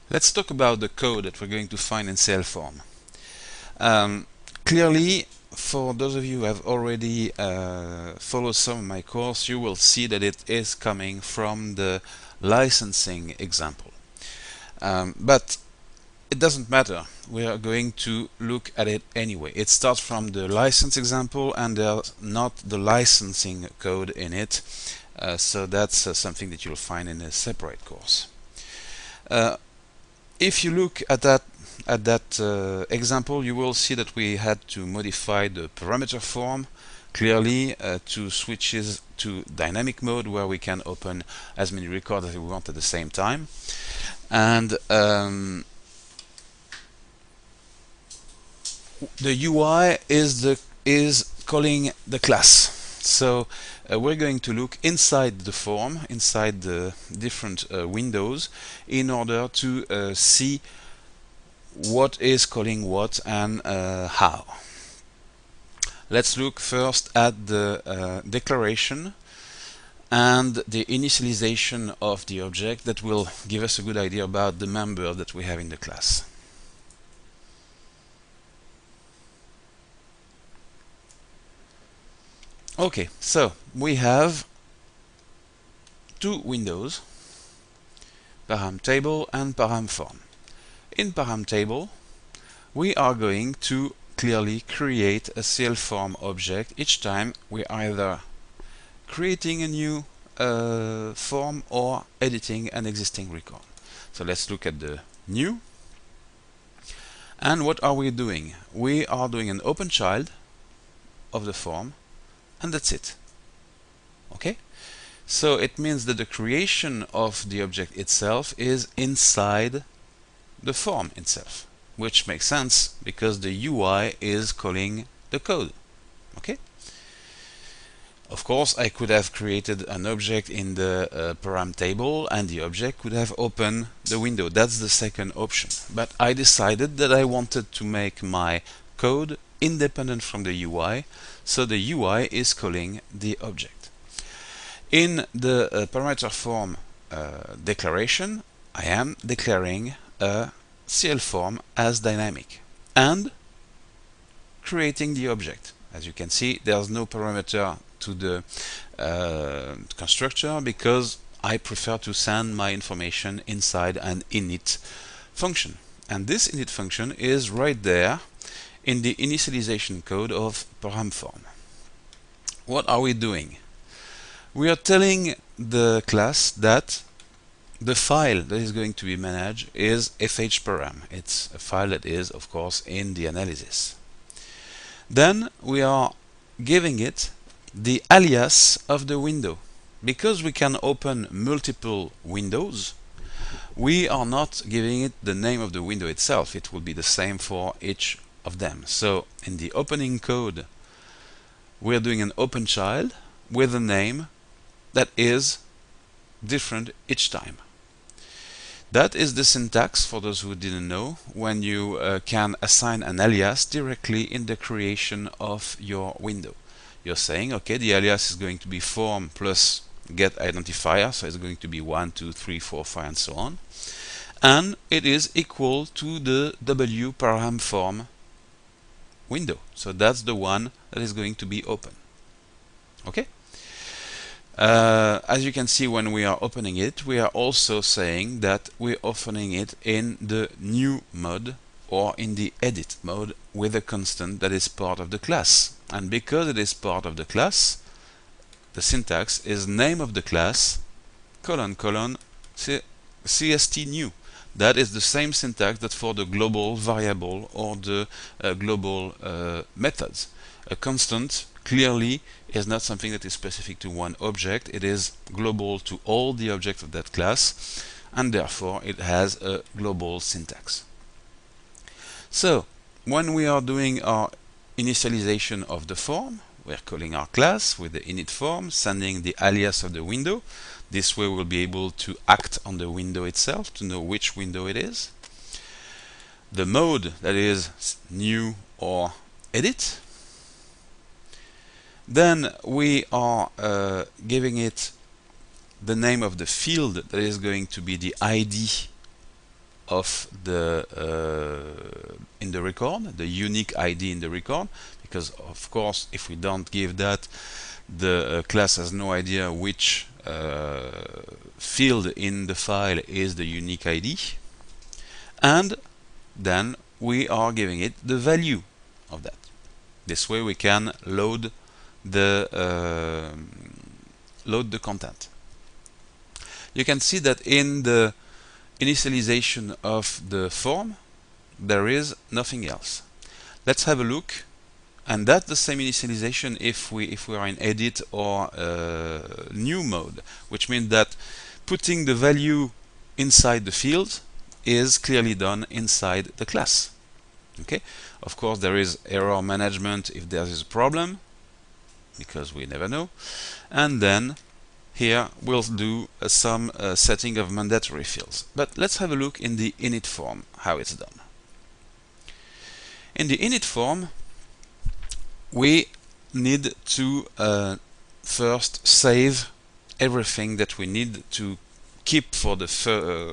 Let's talk about the code that we're going to find in clForm. Clearly, for those of you who have already followed some of my course, you will see that it is coming from the licensing example. But it doesn't matter. We are going to look at it anyway. It starts from the license example, and there's not the licensing code in it. So that's something that you'll find in a separate course. If you look at that example, you will see that we had to modify the parameter form clearly to switches to dynamic mode, where we can open as many records as we want at the same time. And the UI is calling the class. So we're going to look inside the form, inside the different windows, in order to see what is calling what and how. Let's look first at the declaration and the initialization of the object. That will give us a good idea about the member that we have in the class. Okay, so we have two windows, param table and param form. In param table, we are going to clearly create a clForm object each time we're either creating a new form or editing an existing record. So let's look at the new. And what are we doing? We are doing an open child of the form, and that's it. Okay? So it means that the creation of the object itself is inside the form itself, which makes sense because the UI is calling the code. Okay? Of course, I could have created an object in the param table, and the object could have opened the window. That's the second option. But I decided that I wanted to make my code independent from the UI, so the UI is calling the object. In the parameter form declaration, I am declaring a clForm as dynamic and creating the object. As you can see, there's no parameter to the constructor because I prefer to send my information inside an init function. And this init function is right there in the initialization code of param form. What are we doing? We are telling the class that the file that is going to be managed is fhparam. It's a file that is, of course, in the analysis. Then we are giving it the alias of the window. Because we can open multiple windows, we are not giving it the name of the window itself. It will be the same for each of them. So in the opening code, we're doing an open child with a name that is different each time. That is the syntax, for those who didn't know, when you can assign an alias directly in the creation of your window. You're saying, okay, the alias is going to be form plus get identifier, so it's going to be 1, 2, 3, 4, 5, and so on. And it is equal to the w param form window. So that's the one that is going to be open. Okay? As you can see, when we are opening it, we are also saying that we're opening it in the new mode or in the edit mode with a constant that is part of the class. And because it is part of the class, the syntax is name of the class colon colon cst new. That is the same syntax that for the global variable or the global methods. A constant clearly is not something that is specific to one object. It is global to all the objects of that class, and therefore it has a global syntax. So when we are doing our initialization of the form, we're calling our class with the init form, sending the alias of the window. This way we'll be able to act on the window itself to know which window it is. The mode, that is new or edit. Then we are giving it the name of the field that is going to be the ID of the in the record, the unique ID in the record, because of course if we don't give that, the class has no idea which field in the file is the unique ID, and then we are giving it the value of that. This way we can load the content. You can see that in the initialization of the form there is nothing else. Let's have a look, and that's the same initialization if we are in edit or new mode, which means that putting the value inside the field is clearly done inside the class. Okay, of course there is error management if there is a problem, because we never know, and then here we'll do some setting of mandatory fields. But let's have a look in the init form how it's done. In the init form we need to first save everything that we need to keep for the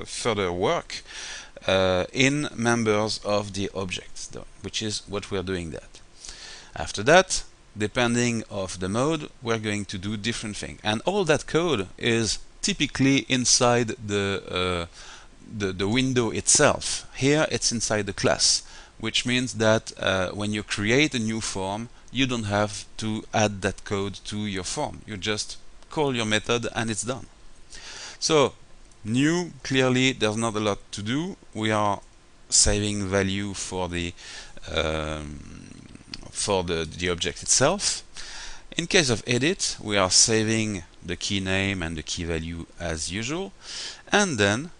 further work in members of the objects, which is what we're doing that. After that, depending of the mode, we're going to do different things, and all that code is typically inside the window itself. Here it's inside the class, which means that when you create a new form, you don't have to add that code to your form. You just call your method and it's done. So new, clearly there's not a lot to do. We are saving value for the object itself. In case of edit, we are saving the key name and the key value as usual, and then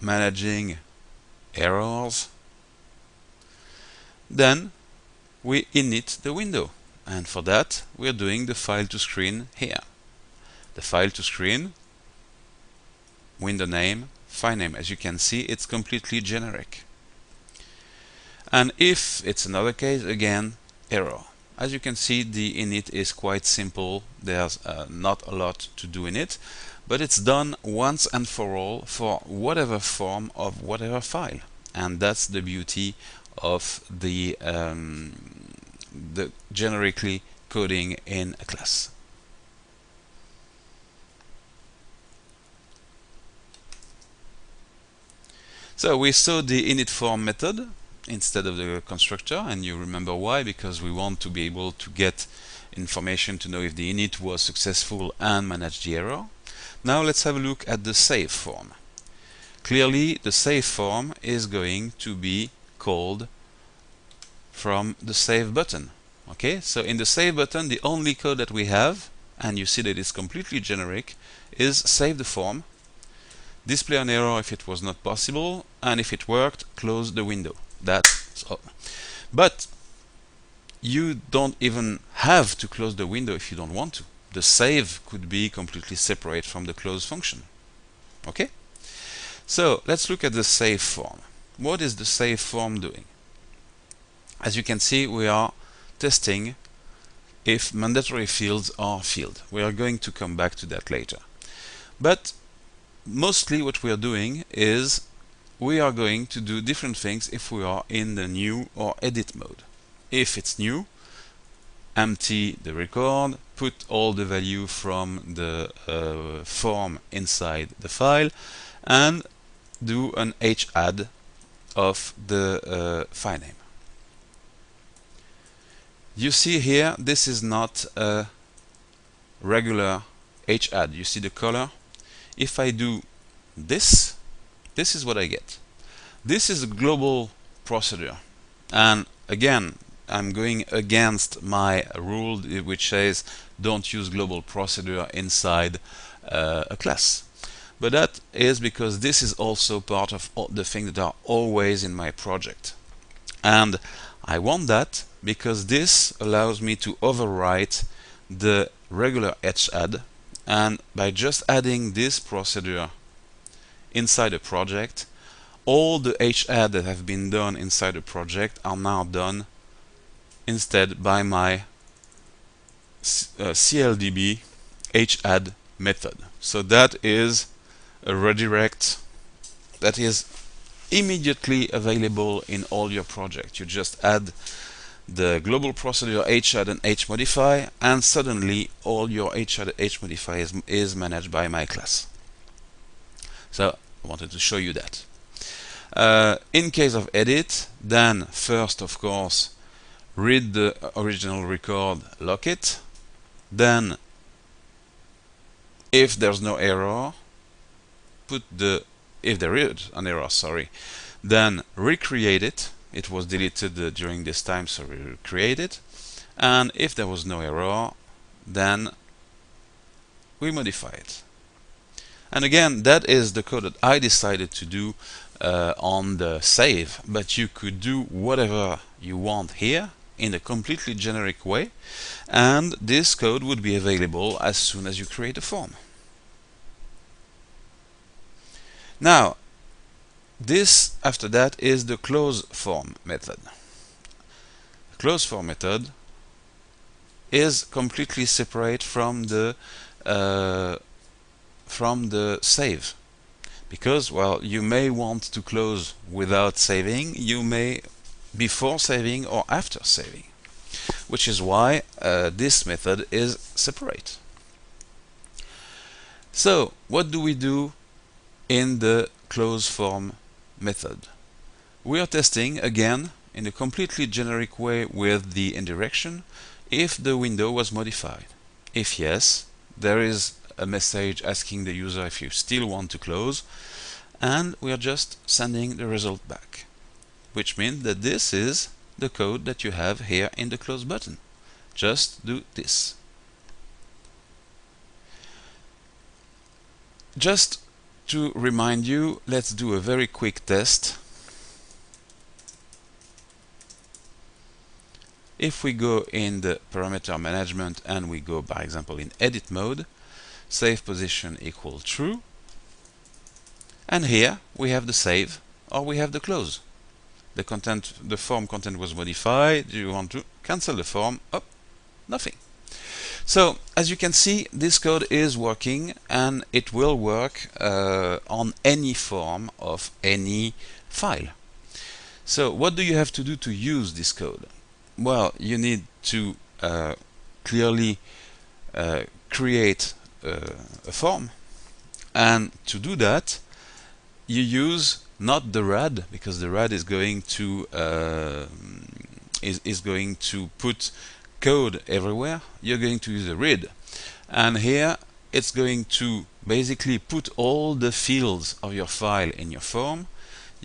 managing errors. Then we init the window, and for that we are doing the file to screen here. The file to screen, window name, file name. As you can see, it's completely generic. And if it's another case, again, error. As you can see, the init is quite simple. There's not a lot to do in it, but it's done once and for all for whatever form of whatever file. And that's the beauty of the generically coding in a class. So we saw the init form method instead of the constructor, and you remember why, because we want to be able to get information to know if the init was successful and manage the error. Now let's have a look at the save form. Clearly the save form is going to be called from the save button. Okay, so in the save button the only code that we have, and you see that it's completely generic, is save the form, display an error if it was not possible, and if it worked, close the window. That's all. But you don't even have to close the window if you don't want to. The save could be completely separate from the close function. Okay? So let's look at the save form. What is the save form doing? As you can see, we are testing if mandatory fields are filled. We are going to come back to that later. But mostly what we are doing is we are going to do different things if we are in the new or edit mode. If it's new, empty the record, put all the value from the form inside the file, and do an hadd of the file name. You see here, this is not a regular hadd. You see the color? If I do this, this is what I get. This is a global procedure, and again I'm going against my rule which says don't use global procedure inside a class. But that is because this is also part of the things that are always in my project, and I want that because this allows me to overwrite the regular hadd, and by just adding this procedure inside a project, all the hadd that have been done inside a project are now done instead by my cldb hadd method. So that is a redirect that is immediately available in all your projects. You just add the global procedure hadd and hmodify, and suddenly all your hadd hmodify is managed by my class. So I wanted to show you that. In case of edit, then first, of course, read the original record, lock it. Then, if there's no error, if there is an error, sorry, then recreate it. It was deleted during this time, so we recreate it. And if there was no error, then we modify it. And again, that is the code that I decided to do on the save, but you could do whatever you want here in a completely generic way, and this code would be available as soon as you create a form. Now, this, after that, is the clForm method. The clForm method is completely separate from the save, because, well, you may want to close without saving, you may before saving or after saving, which is why this method is separate. So what do we do in the clForm method? We are testing again in a completely generic way with the indirection if the window was modified. If yes, there is a message asking the user if you still want to close, and we are just sending the result back, which means that this is the code that you have here in the close button. Just do this. Just to remind you, let's do a very quick test. If we go in the parameter management and we go, by example, in edit mode, save position equal true, and here we have the save or we have the close. The content, the form content was modified. You want to cancel the form? Oh, nothing. So as you can see, this code is working, and it will work on any form of any file. So what do you have to do to use this code? Well, you need to clearly create a form, and to do that you use not the rad, because the rad is going to put code everywhere. You're going to use a read, and here it's going to basically put all the fields of your file in your form.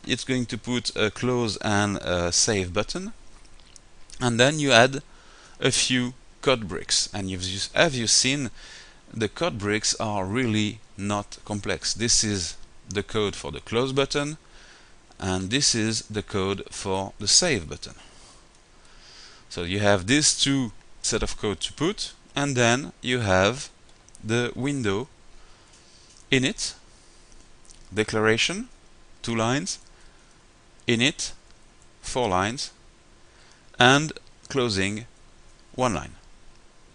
It's going to put a close and a save button, and then you add a few code bricks, and have you seen, the code bricks are really not complex. This is the code for the close button, and this is the code for the save button. So you have these two set of code to put, and then you have the window init, declaration 2 lines, init 4 lines, and closing 1 line.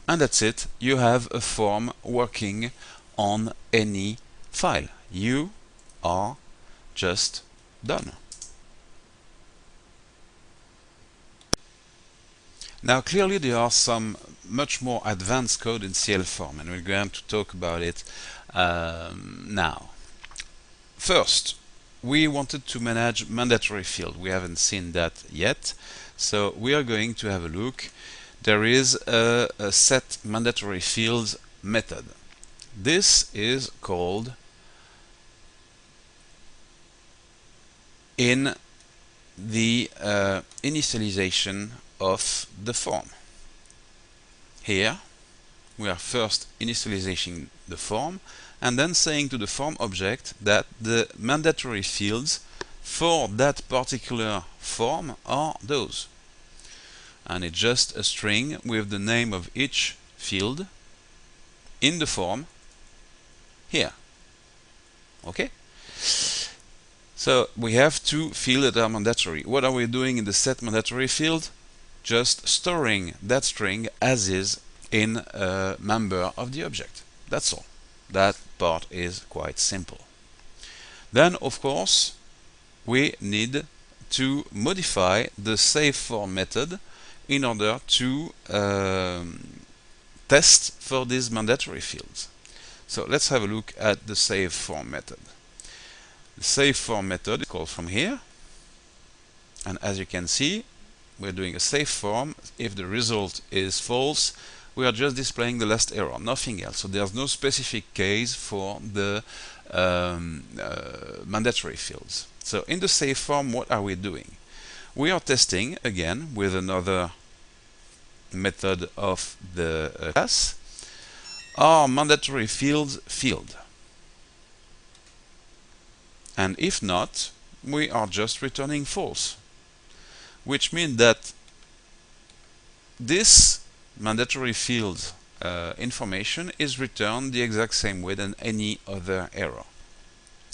And that's it. You have a form working on any file. You are just done. Now clearly there are some much more advanced code in clForm, and we're going to talk about it now. First, we wanted to manage mandatory field. We haven't seen that yet, so we are going to have a look. There is a set mandatory fields method. This is called in the initialization of the form. Here we are first initializing the form and then saying to the form object that the mandatory fields for that particular form are those. And it's just a string with the name of each field in the form here. Okay? So we have two fields that are mandatory. What are we doing in the set mandatory field? Just storing that string as is in a member of the object. That's all. That part is quite simple. Then, of course, we need to modify the clForm method in order to test for these mandatory fields. So let's have a look at the clForm method. The clForm method is called from here, and as you can see, we're doing a clForm. If the result is false, we are just displaying the last error, nothing else. So there's no specific case for the mandatory fields. So in the clForm, what are we doing? We are testing again with another method of the class are mandatory fields field, and if not, we are just returning false, which means that this mandatory field information is returned the exact same way than any other error.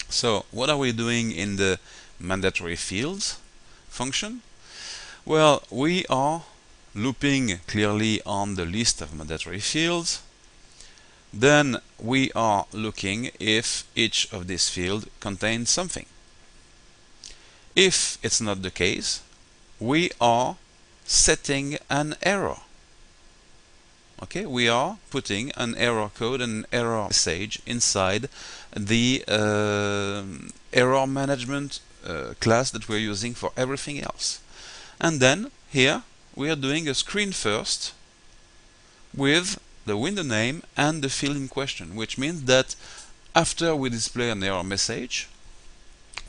So what are we doing in the mandatory fields function? Well, we are looping clearly on the list of mandatory fields. Then we are looking if each of these fields contains something. If it's not the case, we are setting an error. Okay, we are putting an error code and an error message inside the error management class that we're using for everything else. And then here we are doing a screen first with the window name and the field in question, which means that after we display an error message,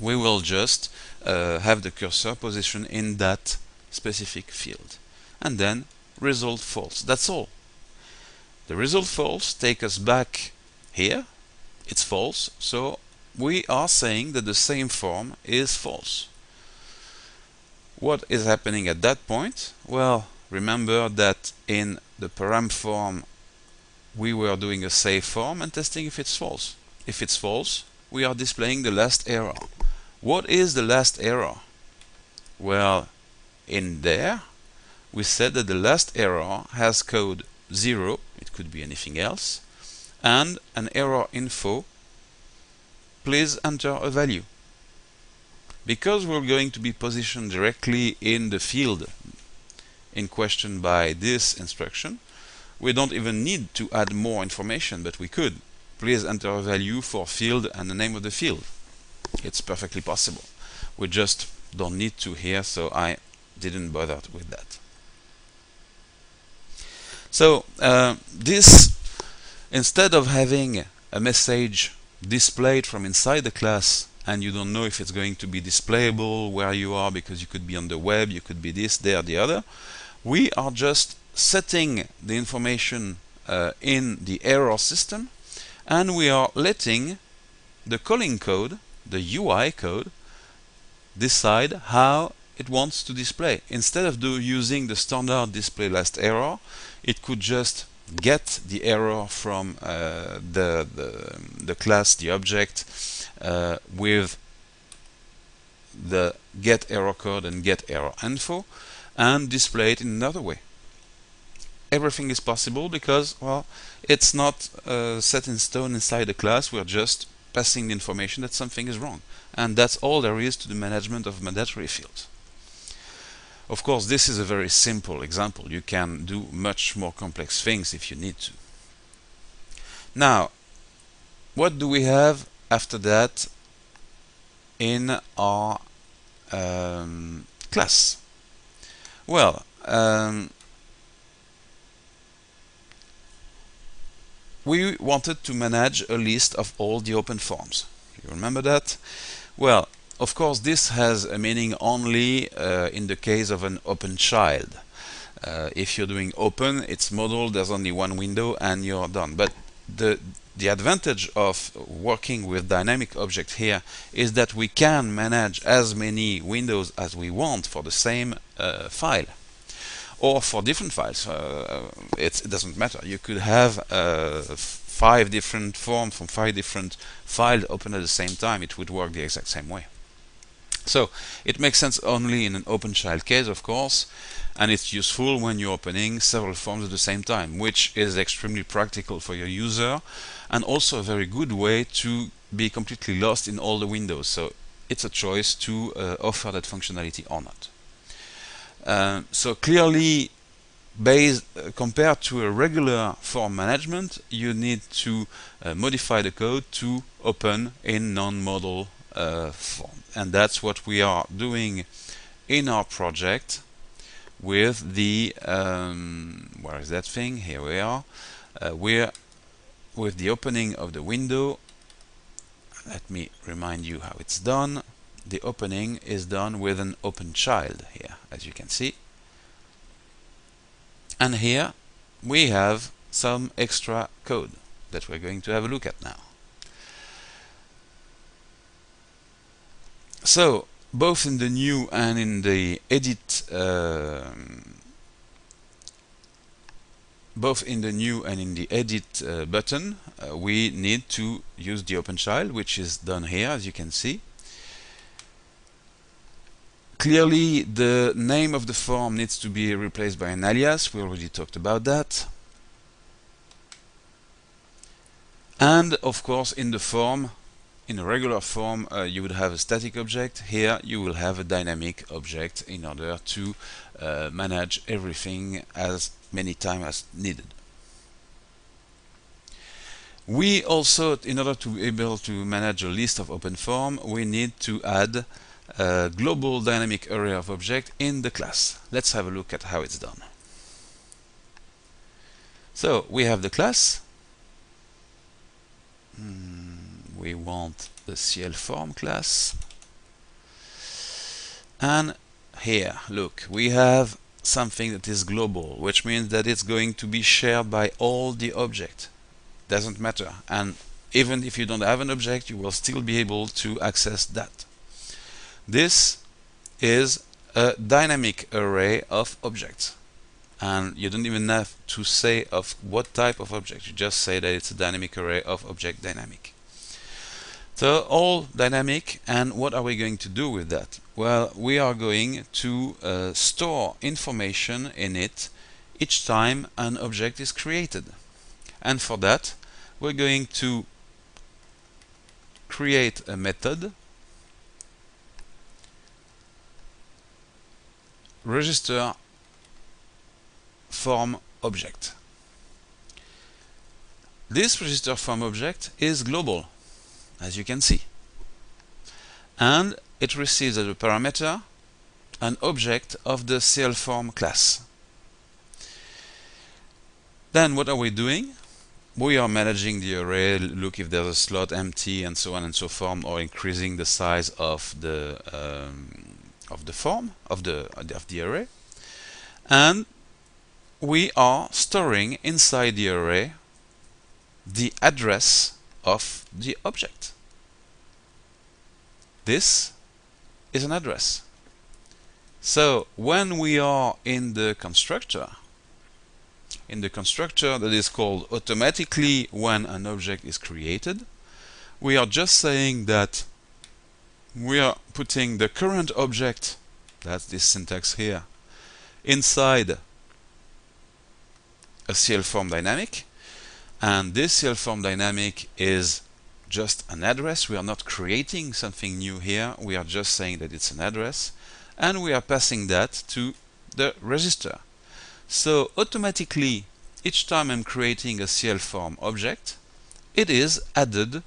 we will just have the cursor positioned in that specific field, and then result false. That's all. The result false takes us back here. It's false, so we are saying that the clForm is false. What is happening at that point? Well, remember that in the param form we were doing a clForm and testing if it's false. If it's false, we are displaying the last error. What is the last error? Well, in there we said that the last error has code 0, it could be anything else, and an error info. Please enter a value. Because we're going to be positioned directly in the field in question by this instruction, we don't even need to add more information, but we could. Please enter a value for field and the name of the field. It's perfectly possible. We just don't need to here, so I didn't bother with that. So this, instead of having a message displayed from inside the class and you don't know if it's going to be displayable where you are because you could be on the web, you could be this, there, the other, we are just setting the information in the error system, and we are letting the calling code, the UI code, decide how it wants to display. Instead of using the standard display last error, it could just get the error from the class, the object, with the get error code and get error info, and display it in another way. Everything is possible because, well, it's not set in stone inside the class. We're just passing the information that something is wrong, and that's all there is to the management of mandatory fields. Of course, this is a very simple example. You can do much more complex things if you need to. Now, what do we have after that in our class? Well, we wanted to manage a list of all the open forms. You remember that? Well, of course, this has a meaning only in the case of an open child. If you're doing open, it's modeled, there's only one window and you're done. But the advantage of working with dynamic object here is that we can manage as many windows as we want for the same file, or for different files. It doesn't matter. You could have 5 different forms from 5 different files open at the same time. It would work the exact same way. So it makes sense only in an open child case, of course, and it's useful when you're opening several forms at the same time, which is extremely practical for your user and also a very good way to be completely lost in all the windows. So it's a choice to offer that functionality or not. So clearly, compared to a regular form management, you need to modify the code to open in non-modal form, and that's what we are doing in our project with the where is that thing? Here we are. We're with the opening of the window. Let me remind you how it's done. The opening is done with an open child here, as you can see. And here we have some extra code that we're going to have a look at now. So both in the new and in the edit button, we need to use the open child, which is done here, as you can see. Clearly, the name of the form needs to be replaced by an alias. We already talked about that. And of course, in the form, in a regular form, you would have a static object. Here you will have a dynamic object in order to manage everything as many times as needed. We also, in order to be able to manage a list of open form, we need to add a global dynamic array of objects in the class. Let's have a look at how it's done. So we have the class. We want the clForm class. And here, look, we have something that is global, which means that it's going to be shared by all the objects. Doesn't matter. And even if you don't have an object, you will still be able to access that. This is a dynamic array of objects. And you don't even have to say of what type of object. You just say that it's a dynamic array of object dynamic. So all dynamic, and what are we going to do with that? Well, we are going to store information in it each time an object is created. And for that, we're going to create a method, register form object. This register form object is global, as you can see, and it receives as a parameter an object of the clForm class. Then what are we doing? We are managing the array, look if there's a slot empty and so on and so forth, or increasing the size of the form of the array, and we are storing inside the array the address of the object. This is an address. So when we are in the constructor that is called automatically when an object is created, we are just saying that we are putting the current object, that's this syntax here, inside a clForm dynamic, and this clForm dynamic is just an address. We are not creating something new here, we are just saying that it's an address, and we are passing that to the register. So automatically, each time I'm creating a clForm object, it is added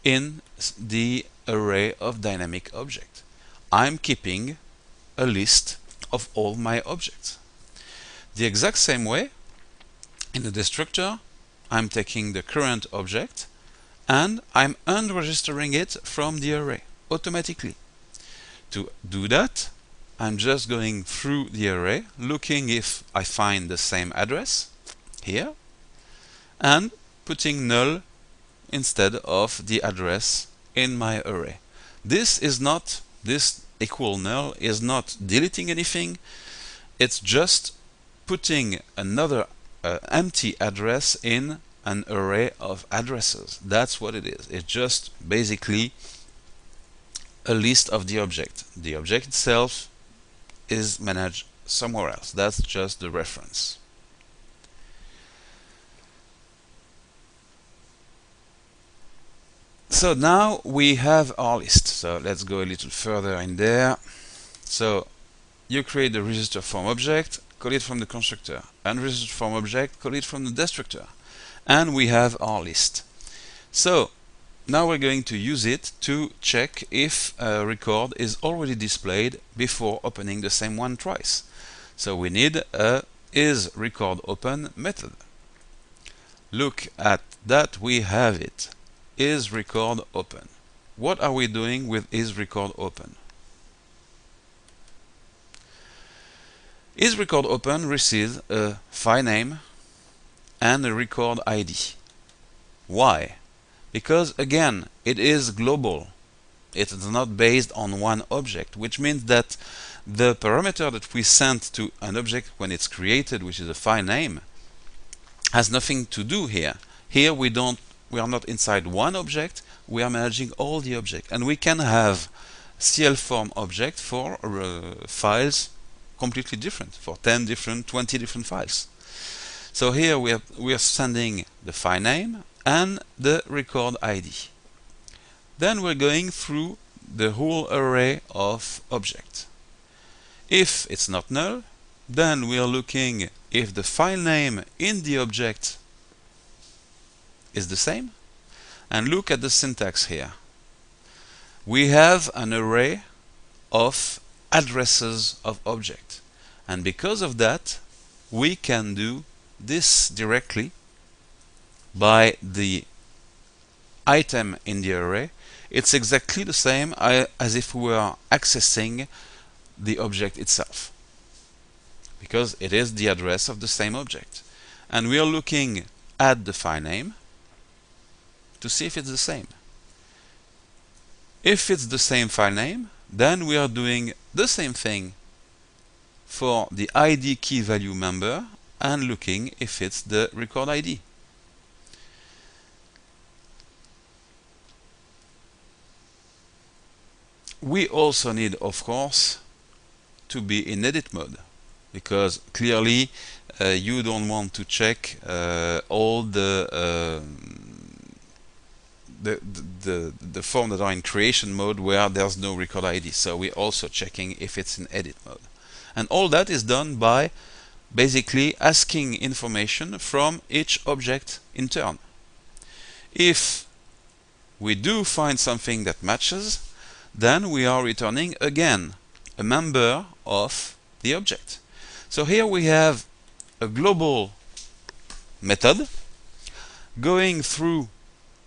in the array of dynamic objects. I'm keeping a list of all my objects. The exact same way, in the destructor, I'm taking the current object and I'm unregistering it from the array automatically. To do that, I'm just going through the array, looking if I find the same address here, and putting null instead of the address in my array. This equal null is not deleting anything, it's just putting another empty address in an array of addresses. That's what it is. It's just basically a list of the object. The object itself is managed somewhere else. That's just the reference. So now we have our list. So let's go a little further in there. So you create the register form object, call it from the constructor, and register form object, call it from the destructor, and we have our list. So now we're going to use it to check if a record is already displayed before opening the same one twice. So we need a isRecordOpen method. Look at that, we have it. isRecordOpen. What are we doing with isRecordOpen? isRecordOpen receives a file name and a record ID. Why? Because again, it is global. It is not based on one object, which means that the parameter that we send to an object when it's created, which is a file name, has nothing to do here. Here we are not inside one object, we are managing all the objects, and we can have clForm object for files completely different, for 10 different, 20 different files. So here we are sending the file name and the record ID. Then we're going through the whole array of objects. If it's not null, then we are looking if the file name in the object is the same. And look at the syntax here. We have an array of addresses of object, and because of that we can do this directly by the item in the array. It's exactly the same as if we were accessing the object itself, because it is the address of the same object, and we are looking at the file name to see if it's the same. If it's the same file name, then we are doing the same thing for the ID key value member and looking if it's the record ID. We also need, of course, to be in edit mode, because clearly you don't want to check all the form that are in creation mode where there's no record ID. So we're also checking if it's in edit mode. And all that is done by basically asking information from each object in turn. If we do find something that matches, then we are returning again a member of the object. So here we have a global method going through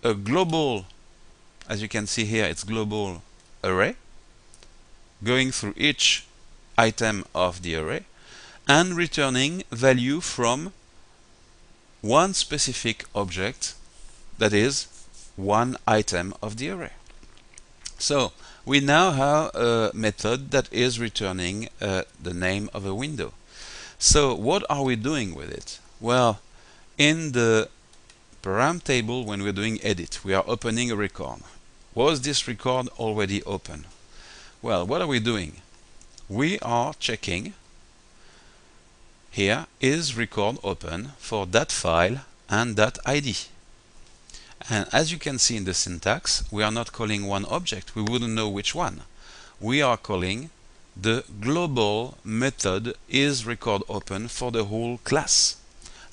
a global, as you can see here, it's global array, going through each item of the array and returning value from one specific object, that is one item of the array. So we now have a method that is returning the name of a window. So what are we doing with it? Well, in the param table, when we're doing edit, we are opening a record. Was this record already open? Well, what are we doing? We are checking here is record open for that file and that ID. And as you can see in the syntax, we are not calling one object. We wouldn't know which one. We are calling the global method isRecordOpen for the whole class.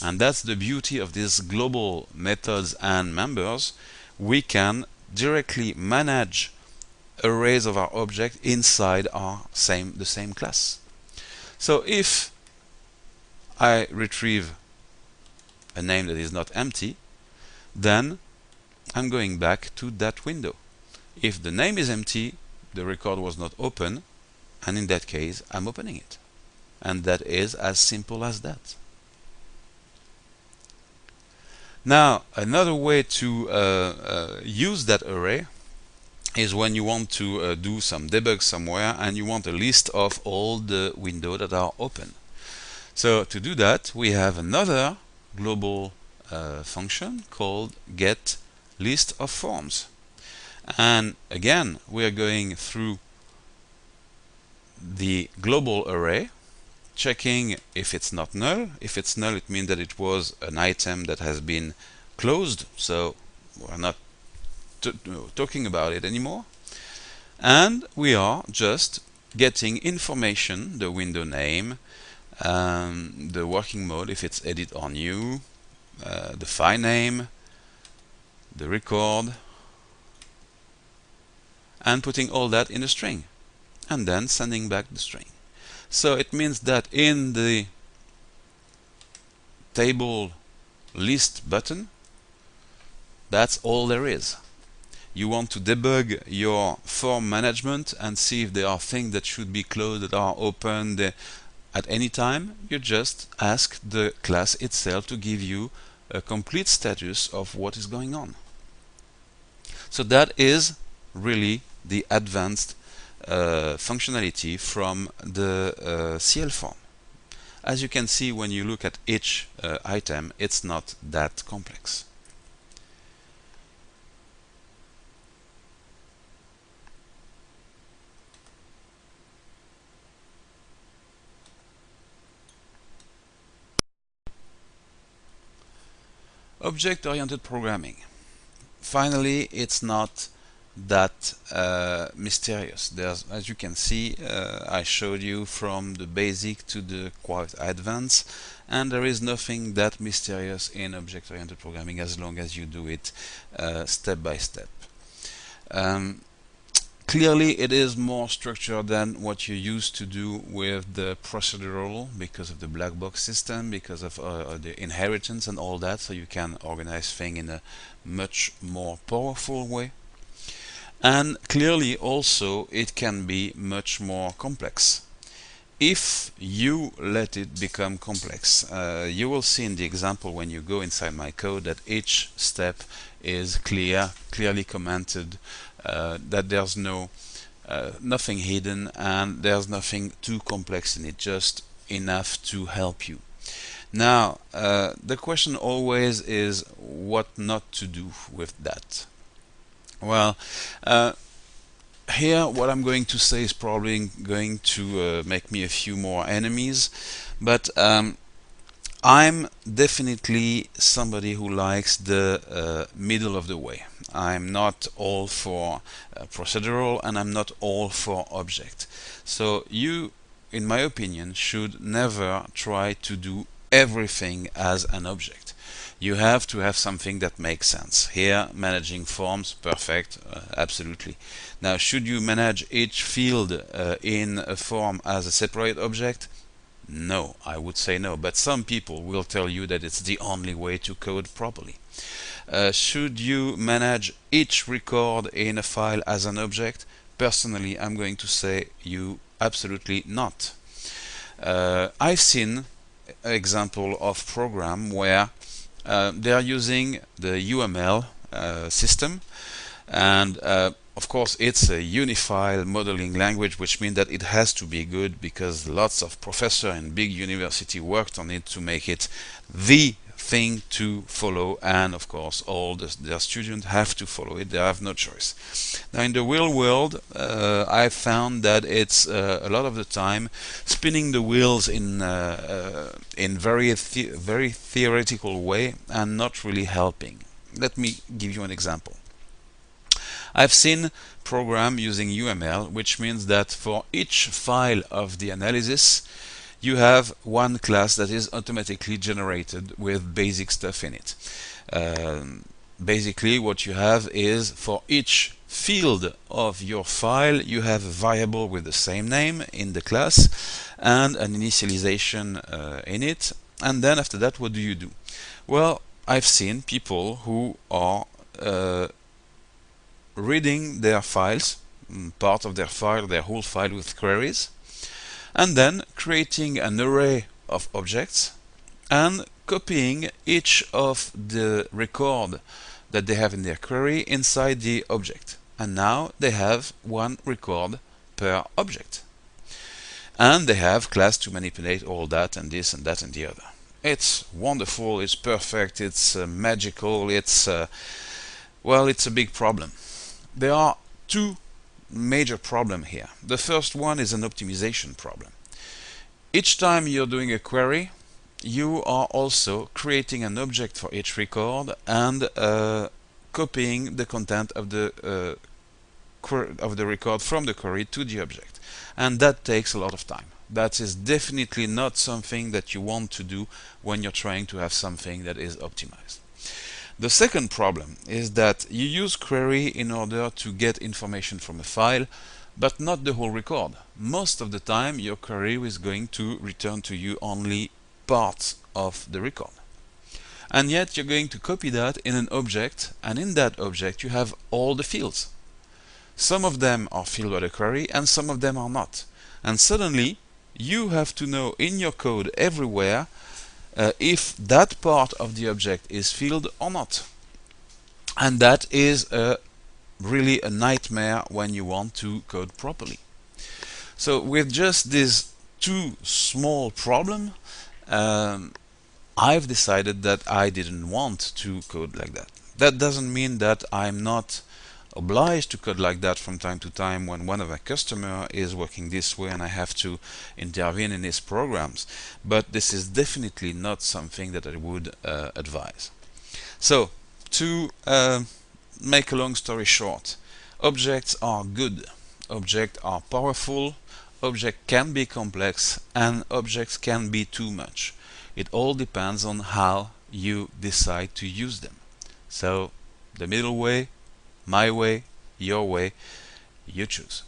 And that's the beauty of these global methods and members. We can directly manage arrays of our object inside the same class. So if I retrieve a name that is not empty, then I'm going back to that window. If the name is empty, the record was not open, and in that case I'm opening it. And that is as simple as that. Now, another way to use that array is when you want to do some debug somewhere and you want a list of all the windows that are open. So to do that, we have another global function called getListOfForms. And again, we are going through the global array, checking if it's not null. If it's null, it means that it was an item that has been closed, so we're not talking about it anymore, and we are just getting information, the window name, the working mode if it's edit or new, the file name, the record, and putting all that in a string, and then sending back the string. So it means that in the table list button, that's all there is. You want to debug your form management and see if there are things that should be closed that are open at any time. You just ask the class itself to give you a complete status of what is going on. So that is really the advanced functionality from the clForm. As you can see, when you look at each item, it's not that complex. Object-oriented programming. Finally, it's not that mysterious. There's, as you can see, I showed you from the basic to the quite advanced, and there is nothing that mysterious in object-oriented programming as long as you do it step by step. Clearly, it is more structured than what you used to do with the procedural because of the black box system, because of the inheritance and all that, so you can organize things in a much more powerful way. And clearly also it can be much more complex. If you let it become complex, you will see in the example when you go inside my code that each step is clearly commented, that there's nothing hidden and there's nothing too complex in it, just enough to help you. Now, the question always is what not to do with that. Well, here what I'm going to say is probably going to make me a few more enemies, but I'm definitely somebody who likes the middle of the way. I'm not all for procedural and I'm not all for object. So you, in my opinion, should never try to do everything as an object. You have to have something that makes sense. Here, managing forms, perfect, absolutely. Now, should you manage each field in a form as a separate object? No, I would say no, but some people will tell you that it's the only way to code properly. Should you manage each record in a file as an object? Personally, I'm going to say you absolutely not. I've seen an example of program where they are using the UML system, and of course it's a unified modeling language, which means that it has to be good because lots of professors in big university worked on it to make it the thing to follow, and of course all their students have to follow it. They have no choice. Now in the real world, I found that it's a lot of the time spinning the wheels in very theoretical way and not really helping. Let me give you an example. I've seen program using UML, which means that for each file of the analysis you have one class that is automatically generated with basic stuff in it. Basically what you have is for each field of your file you have a variable with the same name in the class and an initialization in it, and then after that what do? Well, I've seen people who are reading their files, part of their file, their whole file with queries, and then creating an array of objects and copying each of the record that they have in their query inside the object. And now they have one record per object. And they have class to manipulate all that and this and that and the other. It's wonderful, it's perfect, it's magical, it's well, it's a big problem. There are two major problems here. The first one is an optimization problem. Each time you're doing a query, you are also creating an object for each record and copying the content of the record from the query to the object, and that takes a lot of time. That is definitely not something that you want to do when you're trying to have something that is optimized. The second problem is that you use query in order to get information from a file, but not the whole record. Most of the time your query is going to return to you only parts of the record. And yet you're going to copy that in an object, and in that object you have all the fields. Some of them are filled by the query and some of them are not. And suddenly you have to know in your code everywhere if that part of the object is filled or not. And that is really a nightmare when you want to code properly. So with just these two small problems, I've decided that I didn't want to code like that. That doesn't mean that I'm not obliged to code like that from time to time when one of my customers is working this way and I have to intervene in his programs, but this is definitely not something that I would advise. So to make a long story short, objects are good, objects are powerful, objects can be complex, and objects can be too much. It all depends on how you decide to use them. So the middle way, my way, your way, you choose.